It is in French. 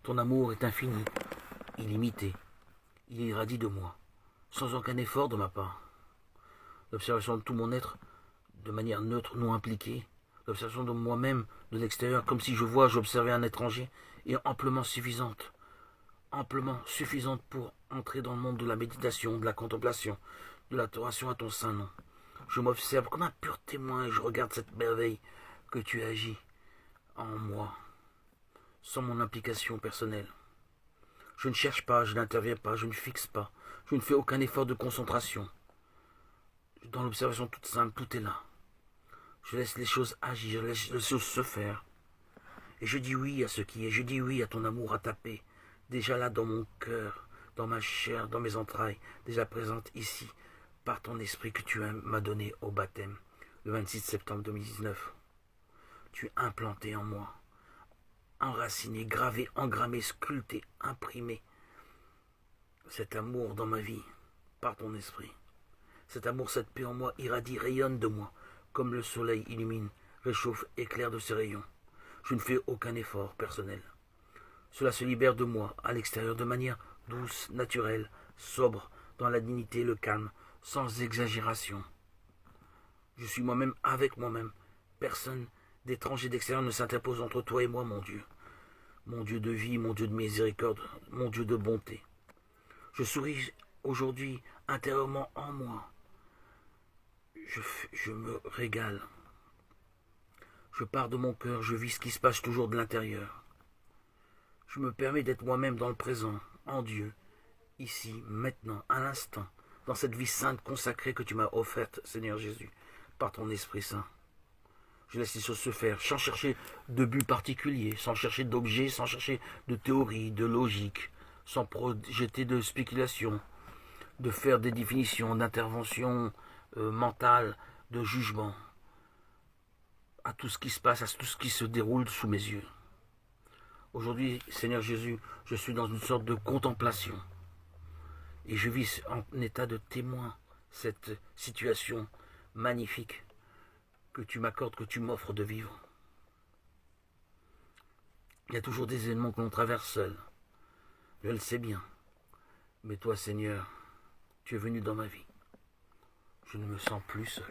Ton amour est infini, illimité. Il irradie de moi, sans aucun effort de ma part. L'observation de tout mon être, de manière neutre, non impliquée. L'observation de moi-même, de l'extérieur, comme si j'observais un étranger, est amplement suffisante pour entrer dans le monde de la méditation, de la contemplation, de l'adoration à ton saint nom. Je m'observe comme un pur témoin et je regarde cette merveille que tu agis en moi, sans mon implication personnelle. Je ne cherche pas, je n'interviens pas, je ne fixe pas, je ne fais aucun effort de concentration. Dans l'observation toute simple, tout est là. Je laisse les choses agir, je laisse les choses se faire. Et je dis oui à ce qui est, je dis oui à ton amour à ta paix, déjà là dans mon cœur, dans ma chair, dans mes entrailles, déjà présente ici, par ton esprit que tu m'as donné au baptême, le 26 septembre 2019. Tu es implanté en moi, enraciné, gravé, engrammé, sculpté, imprimé. Cet amour dans ma vie, par ton esprit. Cet amour, cette paix en moi irradie, rayonne de moi, comme le soleil illumine, réchauffe, éclaire de ses rayons. Je ne fais aucun effort personnel. Cela se libère de moi, à l'extérieur, de manière douce, naturelle, sobre, dans la dignité et le calme, sans exagération. Je suis moi-même avec moi-même. Personne d'étranger d'extérieur ne s'interpose entre toi et moi, mon Dieu. Mon Dieu de vie, mon Dieu de miséricorde, mon Dieu de bonté. Je souris aujourd'hui intérieurement en moi. Je me régale. Je pars de mon cœur, je vis ce qui se passe toujours de l'intérieur. Je me permets d'être moi-même dans le présent, en Dieu, ici, maintenant, à l'instant, dans cette vie sainte consacrée que tu m'as offerte, Seigneur Jésus, par ton Esprit Saint. Je laisse les choses se faire, sans chercher de but particulier, sans chercher d'objet, sans chercher de théorie, de logique, sans projeter de spéculation, de faire des définitions, d'intervention mentale, de jugement, à tout ce qui se passe, à tout ce qui se déroule sous mes yeux. Aujourd'hui, Seigneur Jésus, je suis dans une sorte de contemplation. Et je vis en état de témoin cette situation magnifique que tu m'accordes, que tu m'offres de vivre. Il y a toujours des événements que l'on traverse seul. Je le sais bien. Mais toi, Seigneur, tu es venu dans ma vie. Je ne me sens plus seul.